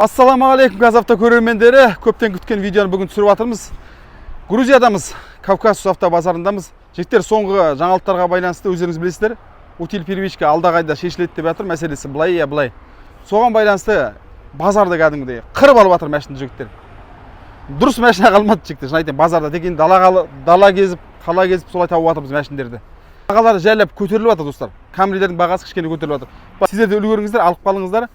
Ассаламағалейкум газавто көрермендері, көптен күткен видеоны бүгін түсіріп жатырмыз. Грузиядамыз, Кавказ авто базарындамыз. Жігіттер, соңғы жаңалықтарға байланысты өздеріңіз білесіздер, утиль первичка алдағайда шешіледі деп жатыр, мәселесі былай я былай. Соған байланысты базарды кәдімгідей қырып алып жатыр машина жігіттер. Дұрыс машина қалмады жігіттер. Шын айтайын, базарда деген дала кезіп, қала кезіп солай тауып жатырмыз машиналарды. Бағалары жайлап көтеріліп жатыр достар. Камрилердің бағасы кішкене көтеріліп жатыр. Сіздер де үлгеріңіздер, алып қалыңыздар.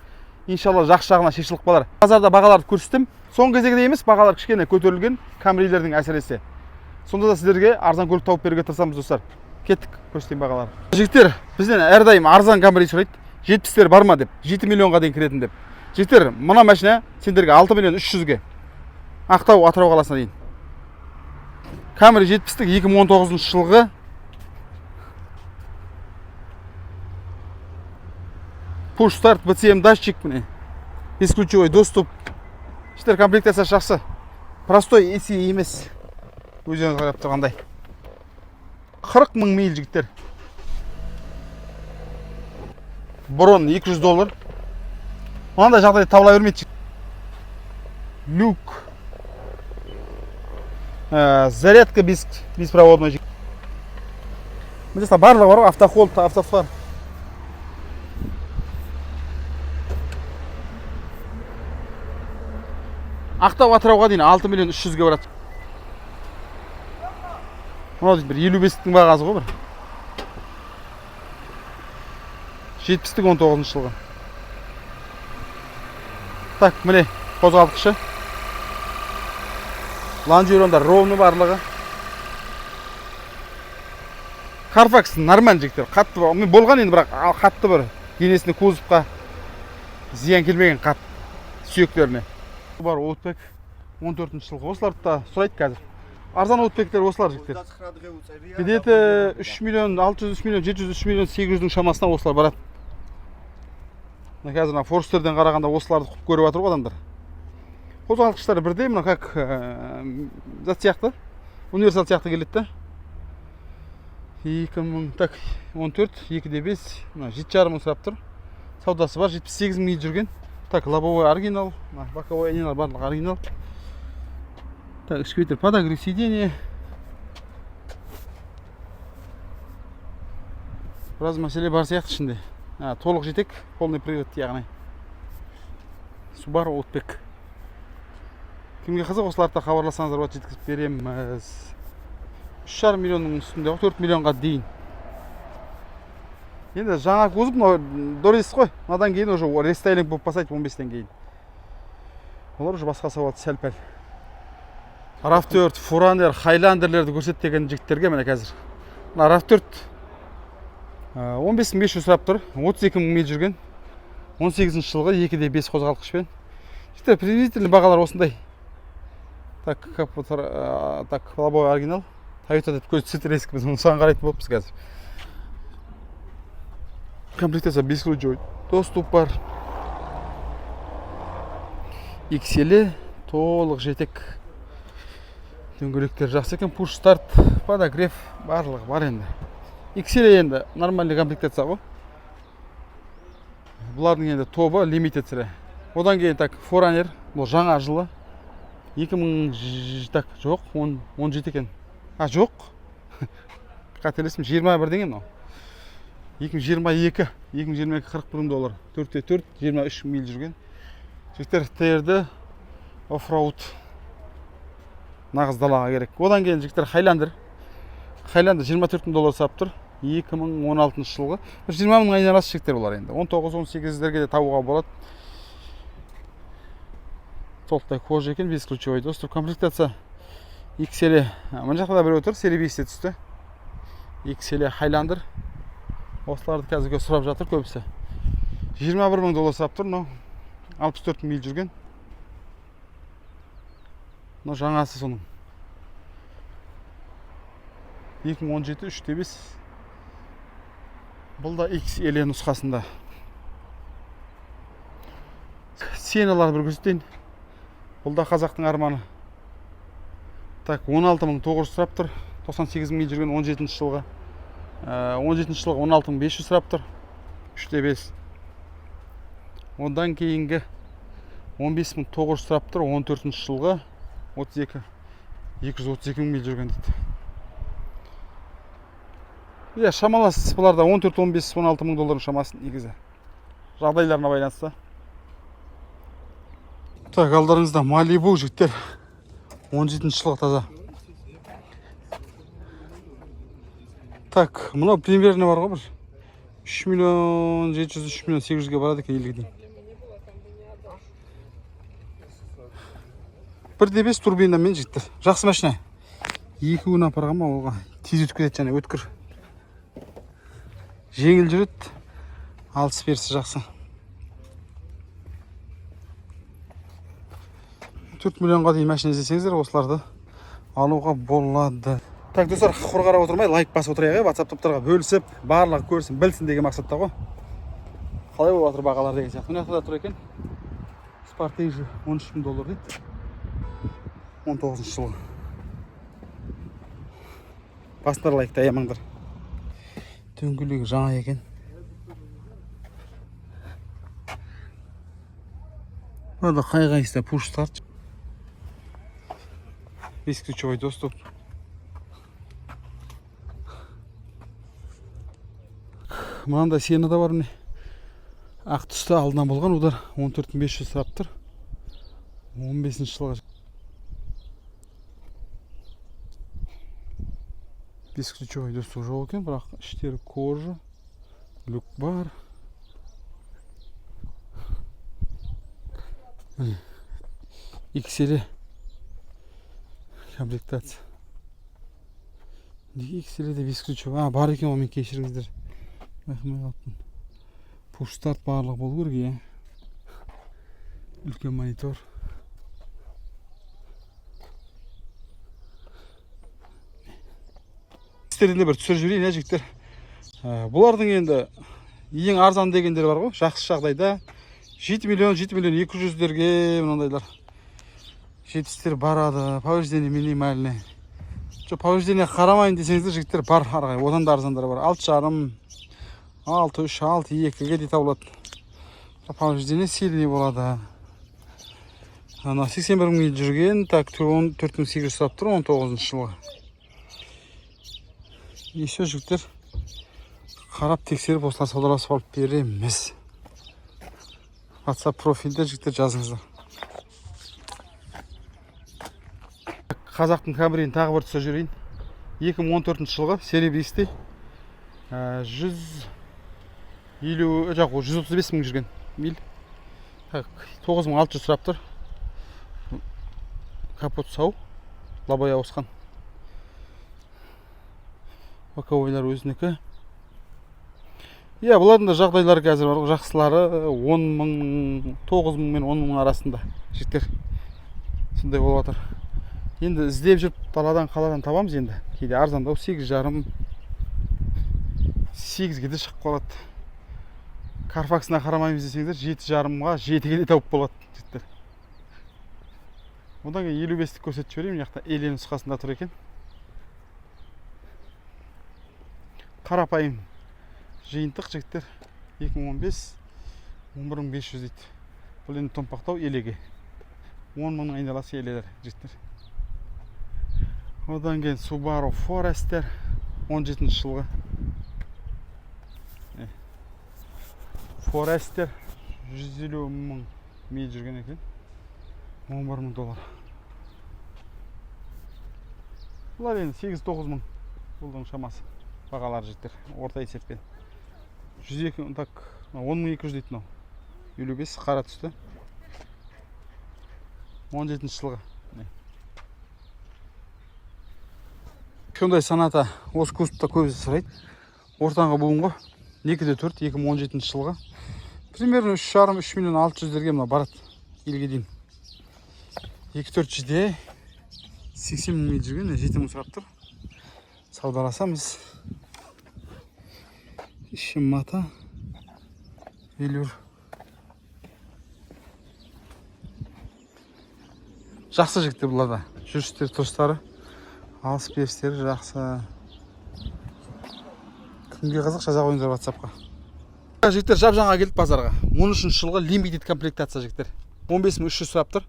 Иншалла жақсы жағына шешіліп қалар. Базарда бағаларды көрсеттім. Соңғы кезегіде емес, бағалар кішкене көтерілген Камрилердің әсіресе. Сонда да сіздерге арзан көлік тауып беруге тырысамыз достар. Кеттік, көрсетейін бағаларды. Жігіттер, бізден әрдайым арзан Камри сұрайды. 70-тер бар ма деп, 7 миллионға дейін кіретін деп. Жігіттер, мына машина сендерге 6 миллион 300-ге. Ақтау, Атырау қаласына дейін. Камри 70-тік 2019 жылғы. Push start, BCM датчик, бесключевой доступ. Жігіттер, комплектация жақсы. Простой AC емес. Өздеріңіз қарап тұрғандай. 40 мың миль жігіттер. Бұрын $200. Онда жағдай табыла бермейді. Люк. Зарядка беспроводной. Бізде барлығы бар, автохолд, автофар. Ақтау Атырауға дейін 6 миллион 300-ге барады. Мынау бір 55-тің бағасы ғой бір. 70-тік 19 жылғы. Так, міне қозғалтқышы. Лонжерондар ровны барлығы. Carfax нормаль жігіттер, қатты бар. Мен болған енді бірақ қатты бір. Денесіне кузовқа зиян келмеген қат сүйектеріне. Бар Outback 14 жылғы. Осыларды да сұрайды қазір. Арзан Outback'тер осылар жігіттер. Где-то 3 миллион 600, 3 миллион 700, 3 миллион 800-дің шамасына осылар барады. Қазір Forster'ден қарағанда осыларды құп көріп жатыр ғой адамдар. Қозғалтқыштары бірдей, мына как зат сияқты, универсал сияқты келеді да. 2014, 2.5, 7,5 мың сұрап тұр. Саудасы бар, 78 мың жүрген. Так, лобовой оригинал, боковой оригинал, барлық оригинал. Так, ішкі подогрев сиденье. Біраз мәселе бар сияқты ішінде. Толық жетек, полный привод яғни. Subaru Outback. Кімге қызық, осыларды хабарласаңыздар болады, жеткізіп береміз. 3,5 миллионның үстінде, 4 миллионға дейін. Енді жаңа кузов, дорес қой. Надан кейін уже рестайлинг болып басайды 15-тен кейін. Олар уже басқа сауат сәл-пәл. RAV4, Forerunner, Highlander-лерді көрсеттеген жігіттерге міне қазір. RAV4 15.500 сұрап тұр, 32 мың миль жүрген. 18 жылғы 2.5 қозғалтқышпен. Жігіттер, приблизительный бағалар осындай. Так, лобовой оригинал. Toyota деп көрсетер есік, біз оны соған қарайтын болыппыз қазір. Комплектация бесключевой доступ бар. XL толық жетек. Дөңгелектер жақсы екен. Push start, подогрев барлығы бар енді. XL енді нормальный комплектация ғой. Бұлардың енді тобы limited сірі. Одан кейін так Forerunner, бұл жаңа жылы. 2000 так жоқ, 17 екен. Жоқ. Қателесім 21 деген мынау. 2022, 40 мың доллар. 4-4, 23 миль жүрген. Жігіттер, тәрді оффроуд нағыз далаға керек. Одан кейін жігіттер Highlander. Highlander 24 мың доллар сап тұр. 2016 жылғы. 20 мың айналасы жігіттер олар енді. 19-18-дерге де табуға болады. Толықтай кожа екен, бесключевой доступ. Комплектация XL. Мына жақта да бір отыр, серия 5-те түсті. XL Highlander. Осыларды қазірге сұрап жатыр көбісі. 21 мың доллар сап тұр, 64 миль жүрген. Жаңасы соның. 2017, 3.5. Бұл да XL нұсқасында. Сеналарды бір көрсетейін. Бұл да қазақтың арманы. Так, 16.900 сұрап тұр. 98 миль жүрген 17 жылғы. 17 жылғы 16.500 сұрап тұр. 3.5. Одан кейінгі 15.900 сұрап тұр. 14 жылғы 232 мың миль жүрген дейді. Иә, шамалас бұларда 14-15-16 мың доллардың шамасын негізі. Жағдайларына байланысты. Так, алдарыңызда Малибу жігіттер. 17 жылғы таза. Так, мынау премьеріне бар ғой бір. 3 миллион 700, 3 миллион 800-ге барады екен елге дейін. 1.5 турбинамен жігіттер. Жақсы машина. 2 күн апарған ма оға. Тез өтіп кетеді және өткір. Жеңіл жүреді. Алыс берісі жақсы. 4 миллионға дейін машина іздесеңіздер, осыларды алуға болады. Так, достар, құр қарап отырмай, лайк басып отырайық, WhatsApp топтарға бөлісіп, барлығы көрсін, білсін деген мақсатта ғой. Қалай болып жатыр бағалар деген сияқты. Мына жақта тұр екен. Спортейжі 13 мың доллар дейді. 19 жылғы. Басындар лайкты аямаңдар. Дөңгелегі жаңа екен. Burada қай-қайсыда push start. Бесключевой доступ. Мынандай сені да бар міне. Ақ түсті алдынан болған, олар 14.500 сұрап тұр. 15 жылға. Бесключевой доступ жоқ екен, бірақ іштері кожа, люк бар. XL комплектация. Неге XL-де бесключевой? Бар екен, омен кешіріңіздер. Push start барлығы болу керек, үлкен монитор. Істерінде бір түсір жүрейін, жігіттер. Бұлардың енді ең арзан дегендер бар ғой, жақсы жағдайда 7 миллион 200-дерге мынандайлар. 70-тер барады, повреждение минимальный. Повреждение қарамайын десеңіздер, жігіттер бар арғай, одан да арзандары бар. 6,5, 6,3, 6,2-ге де табылады. Повреждение сильный болады. 81 мың жүрген, так 14.800 сұрап тұр, 19 жылғы. Еще жігіттер қарап тексеріп осылар саудаласып алып береміз. WhatsApp профилде жігіттер жазыңыздар. Қазақтың Камрин тағы бір түсі жүрейін. 2014 жылғы серебристый 135 мың жүрген миль. 9600 сұрап тұр. Капот сау, лабай ауысқан. Боковойлар өзінікі. Иә, бұлардың да жағдайлары қазір бар. Жақсылары 10 мың, 9 мың мен 10 мың арасында жігіттер. Сондай болып жатыр. Енді іздеп жүріп даладан қаладан табамыз енді. Кейде арзандау 8,5, 8-ге де шығып қалады. Carfax'ына қарамаймыз десеңдер 7,5-ға 7-ге де тауып болады жігіттер. Одан кейін 55-ті көрсетіп жіберейін. Яқта еле нұсқасында тұр екен. Қарапайым жиынтық жігіттер. 2015 11.500 дейді. Бұл енді томпақтау елеге. 10 мыңның айналасы елелер жігіттер. Одан кейін Subaru Forester 17 жылғы. Forester 150 мың миль жүрген екен. 11 мың доллар. Бұлар енді 8-9 мың бұлдың шамасы. Бағалар жігіттер, орта есеппен. 102, так, 10.200 дейді мынау. 55 қара түсті. 17 жылғы. Hyundai Sonata осы кузовта көбісі сұрайды. Ортаңғы буын ғой. 2-4, 2017 жылғы. Примерно 3,5-3 миллион 600-дерге мына барады елге дейін. 2-4 жиде 80 мың миль жүрген, 7 мың сұрап тұр. Саудаласамыз. Ішім мата. Велюр. Жақсы жігіттер бұларда. Жүрістер, тұрыстары. Алыс берістері жақсы. Кімге қызық жаза қойыңыздар WhatsApp-қа. Жігіттер жап жаңа келдік базарға. 13 жылғы лимитед комплектация жігіттер. 15300 сұрап тұр.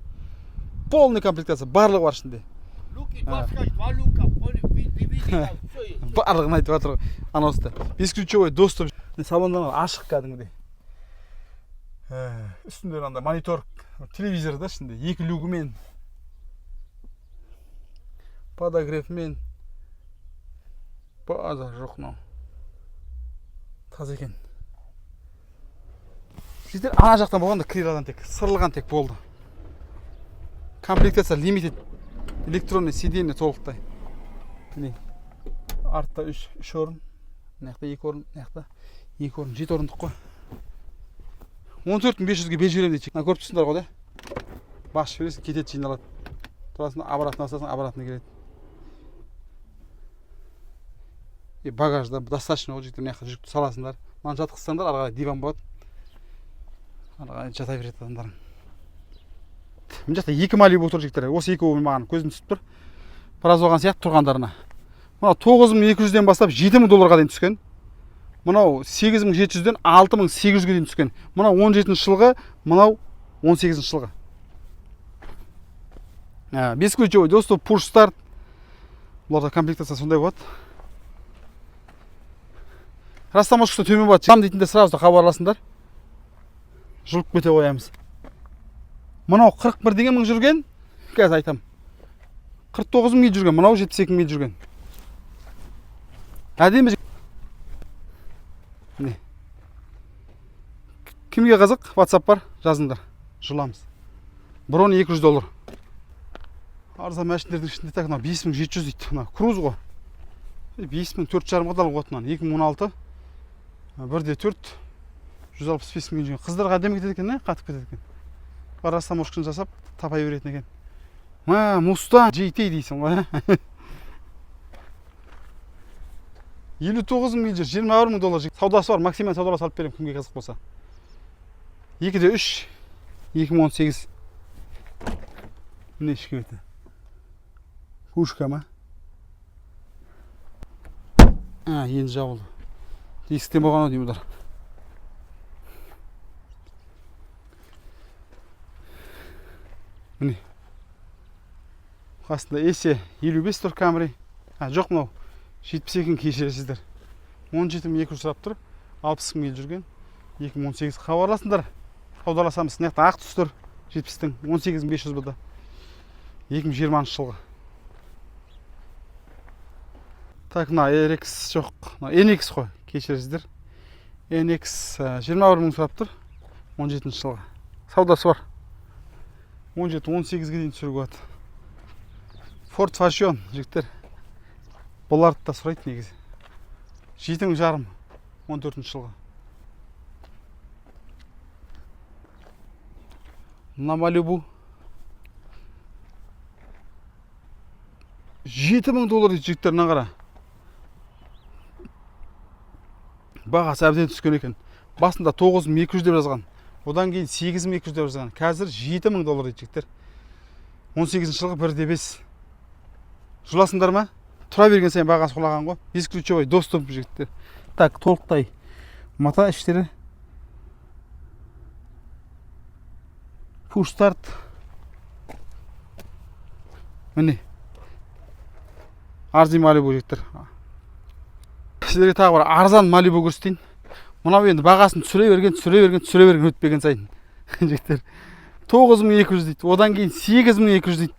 Полный комплектация, барлығы бар ішінде. Барлығын айтып жатыр. Анаусы бесключевой доступ. Салондан ашық кәдімгідей. Үстінде анда монитор, телевизор да ішінде, екі люгімен, подогревмен. База жоқ мынау. Таза екен. Жігіттер ана жақтан болғанда криладан тек сырылған тек болды. Комплектация лимитед. Электронный сиденье толықтай. Міне. Артта 3 орын, мына жақта 2 орын, мына жақта 2 орын, 7 орындық қой. 14500-ге бел жіберемін дейді. Көріп тұрсыңдар ғой, да? Басып жібересің, кетеді, жиналады. Тұрасың, обратно басасың, обратно келеді. Багажда достаточно ғой, жігіттер, мына жақта жүкті саласыңдар. Мана жатқызсаңдар, ары қарай диван болады. Ары қарай жата береді адамдарың. Мына жақта 2 Малибу тұр, жігіттер. Осы екеуі маған көзім түсіп тұр. Біраз болған сияқты тұрғандарына. Мынау 9200-ден бастап $7000-ға дейін түскен. Мынау 8700-ден 6800-ге дейін түскен. Мынау 17-ші жылғы, мынау 18-ші жылғы. Бесключевой доступ, push start. Бұларда комплектация сондай болады. Растамашқысы төмен болады. Жам дейтінде сразу хабарласыңдар. Жұлып кете қоямыз. Мынау 41 деген мың жүрген. Қазір айтам. 49 мил жүрген. Мынау 72 мил жүрген. Әдемі. Міне. Кімге қызық? WhatsApp бар, жазыңдар. Жұламыз. Бұрын $200. Арзан мәшіндердің ішінде так 5700 дейді. Мына круз ғой. 5400 қадал қуатынан 2016. 1.4 165 мың жүрген. Қыздарға әдемі кетеді екен, қатып кетеді екен. Растамошкын жасап тапай беретін екен. Мустан GT дейсің ғой. 59 мил жүр, $21000. Саудасы бар, максимум саудалар салып беремін, кімге қызық болса. 2.3 2018. Міне ішкі беті. Пушка ма? Енді жабылды. Дискіден болған ау деймін. Міне. Қасында есе 55 тұр Камри. Жоқ мынау. 72-ін кешіресіздер. 17200 сұрап тұр. 60 мил жүрген. 2018 хабарласыңдар. Саудаласамыз. Мына жақта ақ түс тұр. 70-тің 18500 бұлда. 2020 жылғы. Так, мына RX жоқ. NX қой. Кешіресіздер. NX 21 мың сұрап тұр. 17 жылғы. Саудасы бар. 17-18-ге дейін түсіруге болады. Ford Fashion жігіттер. Бұларды да сұрайды негізі. 7,5 14 жылғы. Мына Малибу $7000 дейді жігіттер, мына қара. Бағасы әбден түскен екен. Басында 9200 деп жазған. Одан кейін 8200 деп жазған. Қазір $7000 дейді жігіттер. 18 жылғы 1.5. Жұласыңдар ма? Тұра берген сайын бағасы құлаған ғой. Бесключевой доступ жігіттер. Так, толықтай мата іштері. Push start. Міне. Арзан Малибу жігіттер. Сіздерге тағы бар арзан Малибу көрсетейін. Мынау енді бағасын түсіре берген өтпеген сайын. Жігіттер. 9200 дейді. Одан кейін 8200 дейді.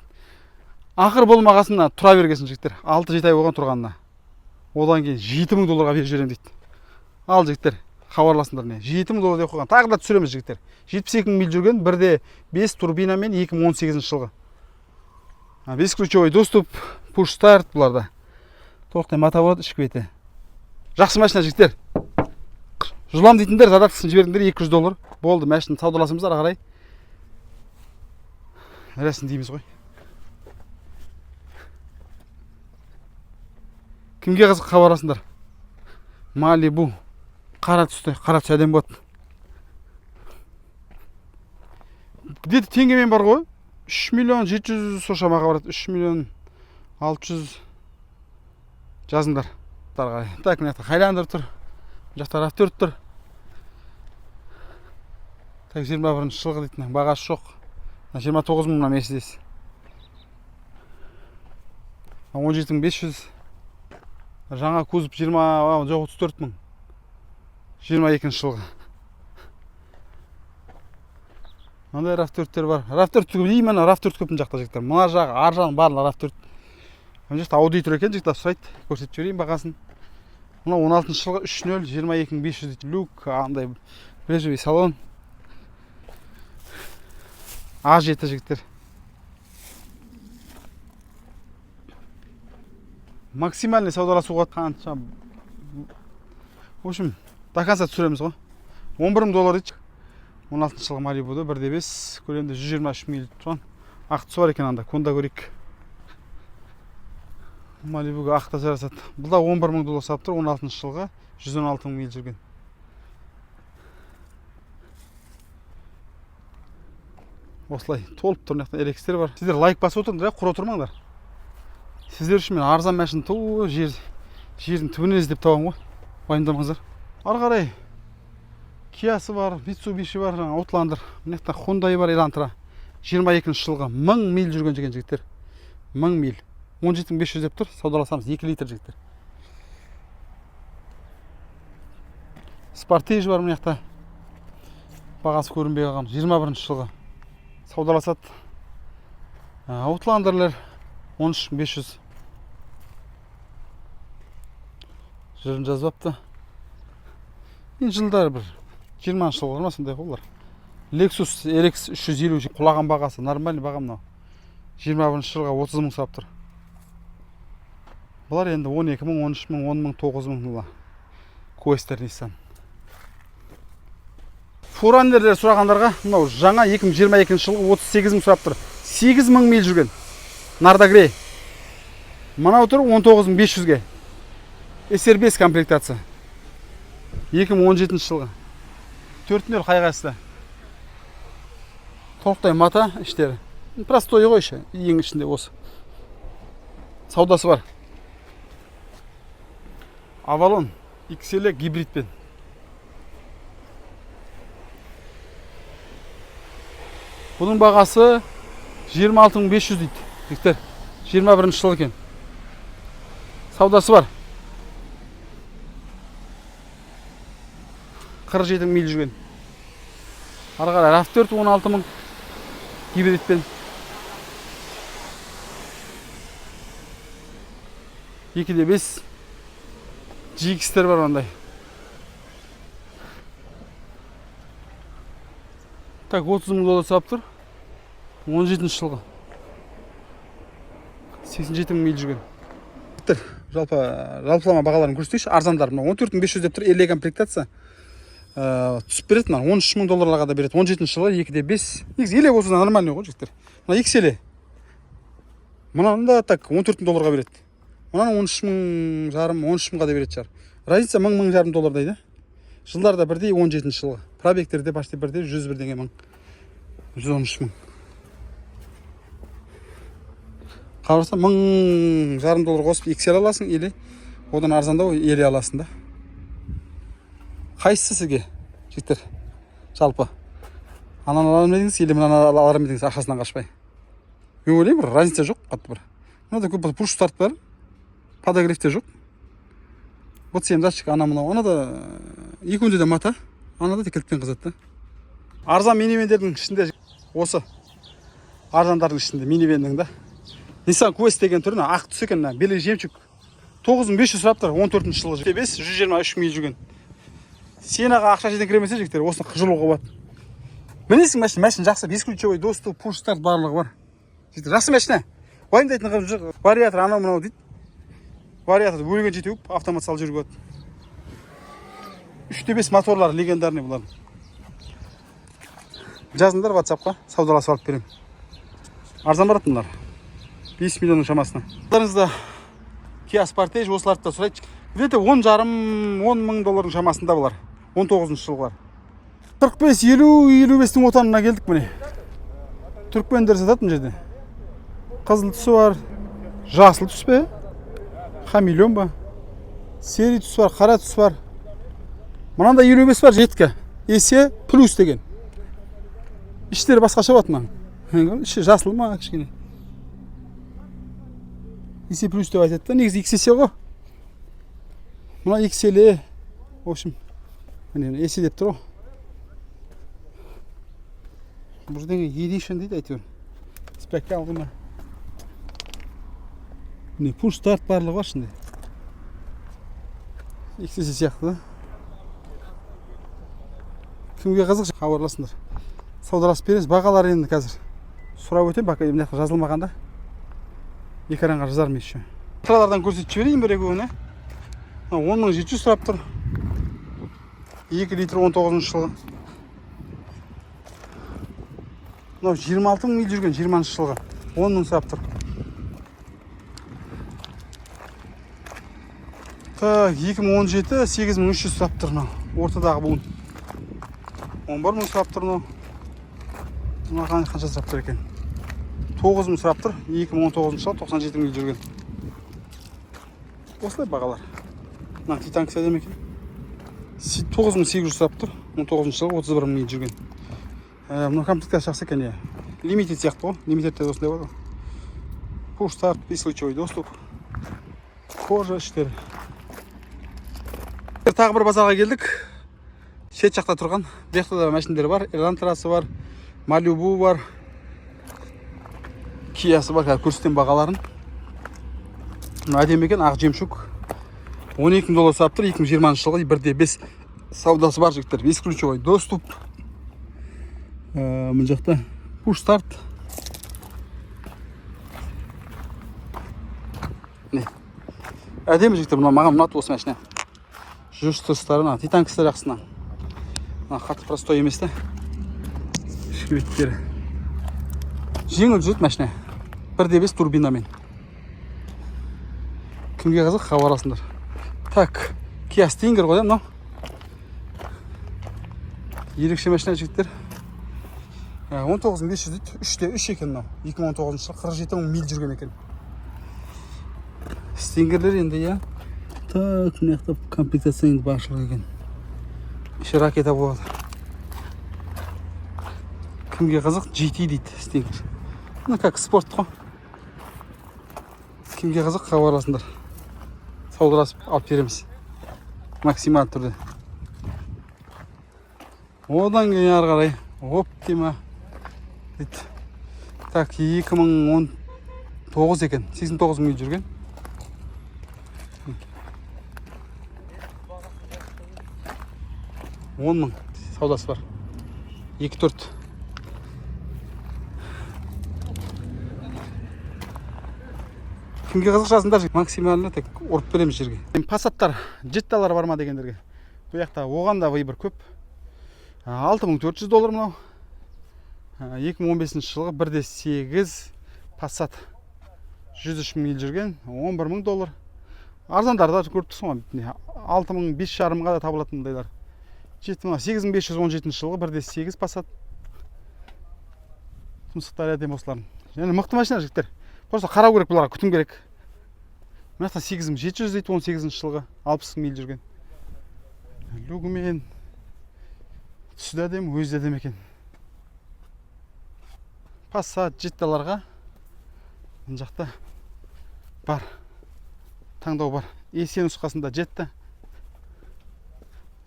Ақыр болмағасына тұра бергесін жігіттер. 6-7 ай болған тұрғанына. Одан кейін $7000-ға беріп жіберем дейді. Ал жігіттер, хабарласыңдар не. $7000 деп қойған. Тағы да түсіреміз жігіттер. 72 мил жүрген 1.5 турбинамен 2018 жылғы. Бесключевой доступ, push start бұларда. Толықтай мата болады, ішкі беті. Жақсы машина жігіттер. Жұлам дейтіндер, задатқысын жібердіңдер $200. Болды, машина саудаласымыз ары қарай. Рәсін дейміз ғой. Кімге қызық хабарласыңдар? Малибу. Қара түсті, қара түс әдем болады. Где-то теңгемен бар ғой. 3.700.000 сол шамаға барады. 3.600.000 жазыңдар. Так, мына жақта Хайландер тұр. Мына жақта RAV4 тұр. Так, 21 жылғы дейтін бағасы жоқ. 29 мыңнан Мерседес. 17.500. Жаңа кузов 20, жоқ 34 мың. 22 жылғы. Мынандай RAV4-тер бар. RAV4 именно RAV4 көп мына жақта жігіттер. Мына жағы, ар жағын барлығы RAV4. Мына жақта Audi тұр екен, жігіттер сұрайды. Көрсетіп жіберейін бағасын. Мына 16 жылғы 3.0, 22.500 дейді. Люк, андай бежевый салон. A7 жігіттер. Максимальный саудаласуға қанша. В общем, до конца түсіреміз ғой. 11 мың доллар дейді. 16 жылғы Малибуды 1.5, көлемде 123 миль тұрған. Ақ түсі бар екен анда, конда көрейік. Малибуға ақта жарасады. Бұл да 11 мың доллар сап тұр, 16 жылға 116 миль жүрген. Осылай толып тұр, элекстер бар. Сіздер лайк басып отырыңдар, құр отырмаңдар. Сіздер үшін мен арзан мәшін туу жердің түбінен іздеп табамын ғой. Уайымдамаңыздар. Ары қарай Киясы бар, Mitsubishi бар, Outlander, мына жақта Hyundai бар, Elantra. 22 жылғы 1000 миль жүрген жігіттер. 1000 миль. 17.500 деп тұр, саудаласамыз 2 литр жігіттер. Sportage бар мына жақта. Бағасы көрінбей қалған 21 жылғы. Саудаласады. Outlander'лер 13500. Жырын жазбапты. Мен жылдар бір 20 жылғы ма сондай олар. Lexus RX 350 құлаған бағасы, нормальный баға мынау. 21 жылға 30 мың сұрап тұр. Бұлар енді 12 мың, 13 мың, 10 мың, 9 мың. Quester Nissan. Foreigner'лер сұрағандарға мынау жаңа 2022 жылғы 38 мың сұрап тұр. 8 мың миль жүрген. Narda Grey. Мынау тұр 19500-ге. SR5 комплектация. 2017 жылғы. 4-нөл қайғасы. Толықтай мата іштері. Простой ғой ше, ең ішінде осы. Саудасы бар. Avalon XL гибридпен. Бұның бағасы 26500 дейді. Жігіттер, 21 жыл екен. Саудасы бар. 47 миль жүрген. Ары қарай RAV4 16 мың гибридпен. 2.5 GX-тер бар ондай. Так, 30 мың доллар сап тұр. 17 жылғы. 87 мың миль жүрген. Жалпылама бағаларын көрсетейші. Арзандар. 14500 деп тұр. 50 комплектация. Түсіп береді. 13 мың долларларға да береді. 17 жылғы 2.5. Негізі еле болса нормальный ғой жігіттер. Мына XL. Мынаны да так 14 мың долларға береді. Мынаны 13 мың жарым, 13 мыңға да береді шығар. Разница 1000 жарым доллар дейді. Жылдарда бірдей 17 жылғы. Пробегтерде почти бірдей 101 деген мың. 113 мың. Қараса 1000 жарым доллар қосып XL аласың или одан арзандау еле аласың да. Қайсысы сізге жігіттер? Жалпы. Ананы аларым едіңіз, или мынаны аларым едіңіз ақшасынан қашпай. Мен ойлаймын, бір разница жоқ, қатты бір. Мынада көп пуш старт бар. Подогревте жоқ. Вот сен датчик ана мынау. Анада екеуінде де мата. Анада да кілтпен қызады. Арзан минивендердің ішінде осы арзандардың ішінде минивендің да. Nissan Quest деген түрі ақ түс екен, белгі жемчуг. 9500 сұрап тұр, 14 жылғы. 123 миль жүрген. Сен аға ақша жеден кіремесе жігіттер, осыны жылуға болады. Мінесің мәшін жақсы, бесключевой доступ, пуш старт барлығы бар. Жақсы мәшіне. Уайымдайтын қылып жүр. Вариатор анау мынау дейді. Вариаторды бөлген жетеуіп, автомат сал жүргі болады. 3.5 моторлар легендарный бұлар. Жазыңдар WhatsApp-қа, саудаласып алып берем. Арзан барады бұлар. 5 миллионның шамасына. Бұларыңызда Kia Sportage осыларды да сұрайды. Где-то 10 жарым, 10 мың доллардың шамасында бұлар. 19 жылғылар. 45-50-55-тің отанына келдік міне. Түркмендер сататын жерде. Қызыл түсі бар, жасыл түс бе? Хамелеон ба? Сері түс бар, қара түс бар. Мынанда 55 бар, жеткі. Есе плюс деген. Іштері басқаша бат ма? іші жасыл ма кішкене. XC плюс деп айтады да, негізі XC ғой. Мына XL. В общем, міне есе деп тұр ғой. Бірдеңе едишн дейді әйтеуір. Спекке алғыма. Міне push start барлығы бар ішінде. XC сияқты да. Кімге қызық хабарласыңдар. Саудаласып береміз. Бағалар енді қазір сұрап өтем, бака мына жақта жазылмағанда. Экранға жазармын еще. Тралардан көрсетіп жіберейін бір екеуіне. 10.700 сұрап тұр. 2 литр 19 жылғы. Мынау 26 мил жүрген 20 жылғы. 10 мың сұрап тұр. Так, 2017 8300 сұрап тұр мынау. Ортадағы буын. 11 мың сұрап тұр мынау. Мынау қанша сұрап тұр екен? 9 мың сұрап тұр. 2019 жылы 97 мил жүрген. Осылай бағалар. Мына Титан кісі әдемі екен. 9800 сұрап тұр. 19 жылы 31 мил жүрген. Мына комплектер жақсы екен, иә. Лимитед сияқты ғой. Лимитедте осындай бар ғой. Push start, бесключевой доступ. Кожа іштері. Тағы бір базарға келдік. Шет жақта тұрған. Бұл жақта да машиналар бар. Элантрасы бар. Малибу бар. Киясы бар. Көрсетем бағаларын. Әдемі екен, ақ жемшік. 12 доллар сұрап тұр. 2020 жылғы 1/5 саудасы бар жігіттер. Бесключевой доступ. Бұл жақта push start. Әдемі жігіттер, маған ұнады осы машина. Жүріс тұрыстары, Титан кісілер жақсына. Қатты простой емес та. Ішкі беттері. Жеңіл жүреді машина. 1/5 турбинамен. Кімге қызық хабарласыңдар. Так, Kia Stinger ғой да мынау. Ерекше машина жігіттер. 19500 дейді. 3/3 екен мынау. 2019 жылы 47 мың мил жүрген екен. Стингерлер енді, иә. Так, мына жақта комплектация енді баршылық екен. Іші ракета болады. Кімге қызық GT дейді Stinger. Мына как спорт қой. Кімге қызық хабарласыңдар. Саудаласып алып береміз. Максимал түрде. Одан кейін ары қарай оптима дейді. Так, 2019 екен. 89 мил жүрген. $10 мың саудасы бар. 2-4. Кімге қызық жазыңдар, максималына тек ұрып береміз жерге. Пассаттар, Jettалар бар ма дегендерге. Бұл жақта оған да выбор көп. $6400 мынау. 2015 жылғы 1/8 Passat 103 мил жүрген, $11,000. Арзандарды көріп тұрсың ғой. 6500-ға да табылатындайлар. 8517 жылғы 1/8 Passat. Тұмсықтар әдемі осыларын. Және мықты машина жігіттер. Просто қарау керек, бұларға күтім керек. Мына 8700 дейді 18 жылғы 60 мил жүрген. Лугімен түсі әдемі, өзі әдемі екен. Passat Jettаларға мына жақта бар. Таңдау бар. Есе нұсқасында Jetta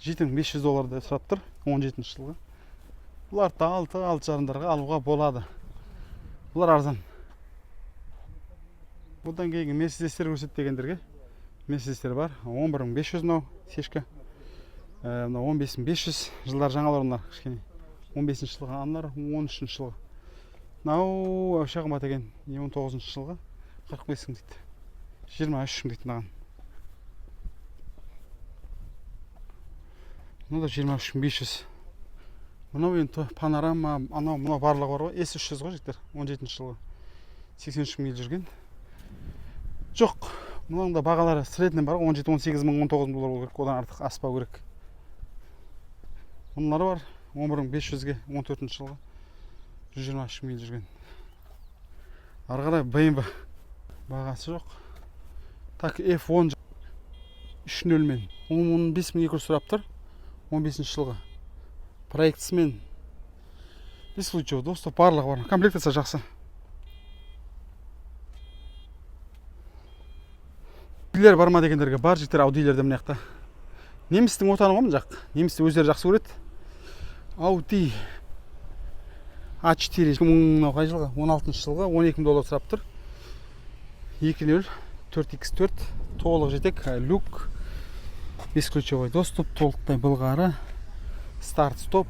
$7500 сұрап тұр 17 жылғы. Бұлар 6-6,5 алуға болады. Бұлар арзан. Бұдан кейін Mercedes-тер көрсет дегендерге. Mercedes-тер бар. 11500 мынау сешка. 15500 жылдар жаңалар олар кішкене. 15 жылғы аналар 13 жылғы. Мынау шағымат екен 19 жылғы 45 мың дейді. 23 мың дейді мынаған. Мынау да 23500. Мынау енді панорама, мынау барлығы бар ғой. S300 ғой жігіттер. 17 жылғы 83 мил жүрген. Жоқ, мынау да бағалары средний бар. 17-18 мың, 19 мың доллар болу керек. Одан артық аспау керек. Мұнлары бар. 11500-ге 14 жылғы 123 мил жүрген. Ары қарай BMW бағасы жоқ. Так, F10 3.0 мен 15200 сұрап тұр. 15 жылғы. Проектісімен бесключевый доступ барлығы бар. Комплектация жақсы. Аудилер бар ма дегендерге бар жігіттер, аудилерде мына жақта. Немістің отаны ғой мына жақ. Немісті өздері жақсы көреді. Audi A4 қай жылғы? 16 жылғы 12 000 доллар сұрап тұр. 2.0 4x4 толық жетек, люк, бесключевой доступ, толықтай былғары, старт-стоп.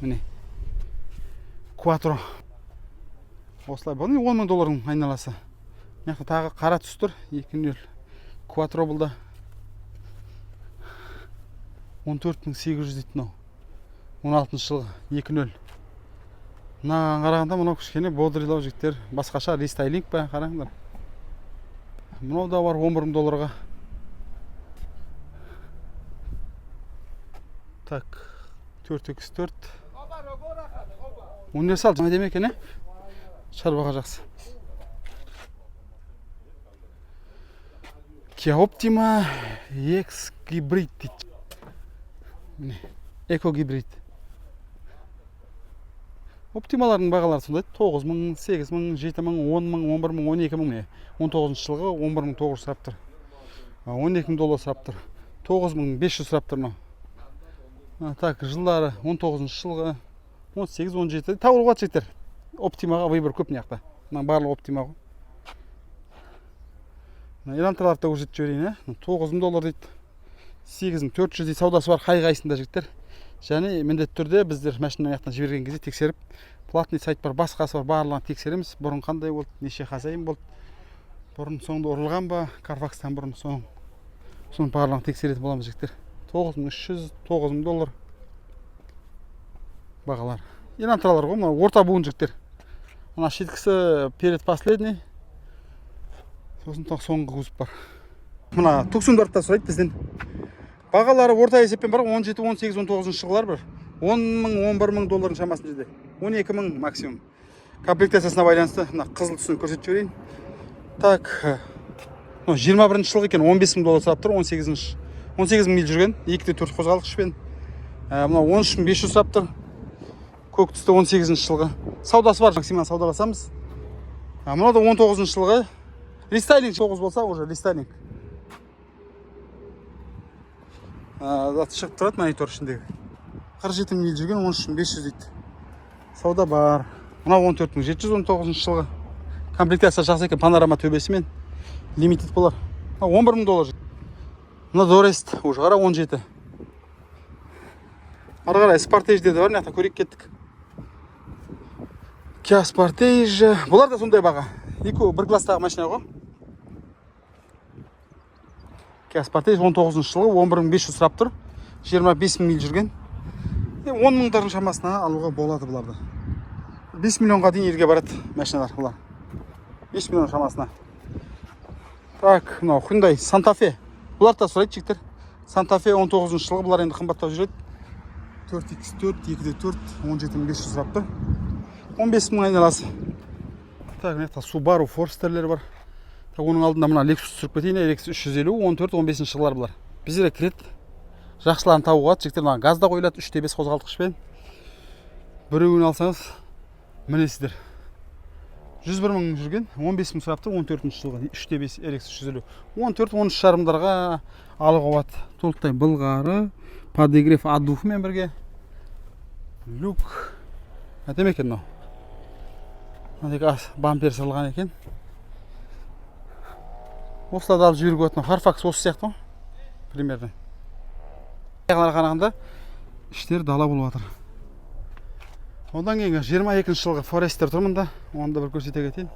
Міне. Quattro. Осылай бұл 10 000 доллардың айналасы. Мына тағы қара түс тұр. 2.0 Quattro бұлда. 14.800 дейді мынау. 16 жылғы 2.0. Мынаған қарағанда мынау кішкене бодрилау жігіттер. Басқаша рестайлинг па, қараңдар. Мынау да бар 11 000 долларға. Так, 4x4. Универсал демек екен, шарбаға жақсы. Kia Optima X гибрид дейді. Эко гибрид. Оптималардың бағалары сондай 9 000, 8 000, 7 000, 10 000, 11 000, 12 000. 19 жылғы 11 900 сұрап тұр. 12 000 доллар сұрап тұр. 9 500 сұрап тұр. Так, жылдары 19 жылғы 18, 17. Тауырға жеттер. Оптимаға выбор көп мына жақта. Барлығы Оптима ғой. Элантрларды да көрсетіп жіберейін, 9 000 доллар дейді. 8 400 дейді, саудасы бар қай-қайсында жігіттер. Және міндетті түрде біздер машина аяқтан жіберген кезде тексеріп, платный сайт бар, басқасы бар, барлығын тексереміз. Бұрын қандай болды, неше хозяин болды, бұрын соңында ұрылған ба, Carfaxтан бұрын соның барлығын тексеретін боламыз жігіттер. 9300, 9 000 доллар бағалар. Элантралар ғой, мына орта буын жігіттер. Мына шеткісі перед последний. Сосын соңғы кузов бар. Мына Туксундарды сұрайды бізден. Бағалары орта есеппен бар, 17, 18, 19 жылғылар бір. 10 000, 11 000 доллардың шамасын жерде. 12 000 максимум. Комплектациясына байланысты, мына қызыл түсін көрсетіп жіберейін. Так, 21 жылғы екен, 15 000 доллар сұрап тұр, 18 000 миль жүрген, 2-4 қозғалғышпен. Мына 13 500 сұрап тұр. Көк түсті 18 жылғы. Саудасы бар, максимум саудаласамыз. Мынау да 19 жылғы. Рестайлинг 9 болса, уже рестайлинг. Заты шығып тұрады монитор ішіндегі. 47 000 миль жүрген, 13 500 дейді. Сауда бар. Мына 14 719 жылғы. Комплектация жақсы екен, панорама төбесімен. Лимитед болар. 11 000 доллар. Мына Дорест, уже қара 17. Ары қарай Спартейжде де бар, мына көрек кеттік. Kia Sportage. Бұлар да сондай баға. Бір класстағы машина ғой. Kia Sportage 19 жылғы 11 500 сұрап тұр. 25 000 миль жүрген. 10 000-дардың шамасына алуға болады бұларды. 5 миллионға дейін елге барады машиналар бұлар. 5 миллион шамасына. Так, мынау Hyundai Santa Fe. Бұлар да сұрайды жігіттер. Santa Fe 19 жылғы, бұлар енді қымбаттау жүреді. 4x4, 2-4, 17 500 сұрап тұр. 15 000 айналасы. Так, мына Subaru Forster'лер бар. Так, оның алдында мына Lexus түсіріп кетейін. Lexus 350, 14-15 жылғылар бұлар. Біздер кіреді. Жақсыларын табуға жігіттер, мына газда қойылады, 3-5 қозғалтқышпен. Біреуін алсаңыз мінесіздер. 101 000 жүрген, 15 000 сұрап тұр, 14 жылғы 3-5 Lexus 350. 14-13 шарымдарға алуға болады. Толықтай былғары, подогрев аддуфымен бірге. Люк. Әдемі екен мынау. Бампер сырылған екен. Осыларды алып жіберуге болады. Carfax осы сияқты ғой. Примерно. Аяғына қарағанда іштері дала болып жатыр. Одан кейін 22 жылғы Forester тұр мұнда. Оны да бір көрсете кетейін.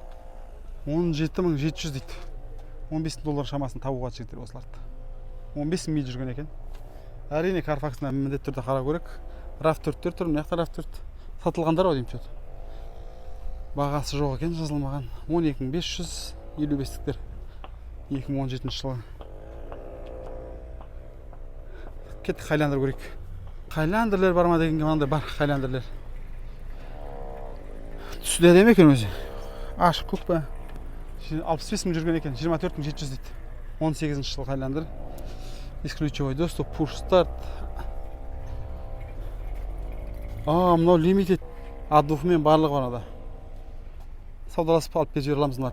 17 700 дейді. 15 000 доллар шамасын табуға жігіттер осыларды. 15 000 миль жүрген екен. Әрине Carfax'ына міндетті түрде қарау керек. RAV4 тұр, мына жақта RAV4 сатылғандар ау деймін что-то. Бағасы жоқ екен, жазылмаған. 12 500 55-тіктер. 2017 жылғы. Кеттік Highlander көрейік. Highlander'лер бар ма дегенге мынандай бар Highlander'лер. Түсі де әдемі екен өзі. Ашық көк па. 65 000 жүрген екен, 24 700 дейді. 18 жылғы Highlander. Исключевой доступ, push start. Мынау лимитед. Адуфымен барлығы бар ада. Саудаласып алып кетіп жібере аламыз мына.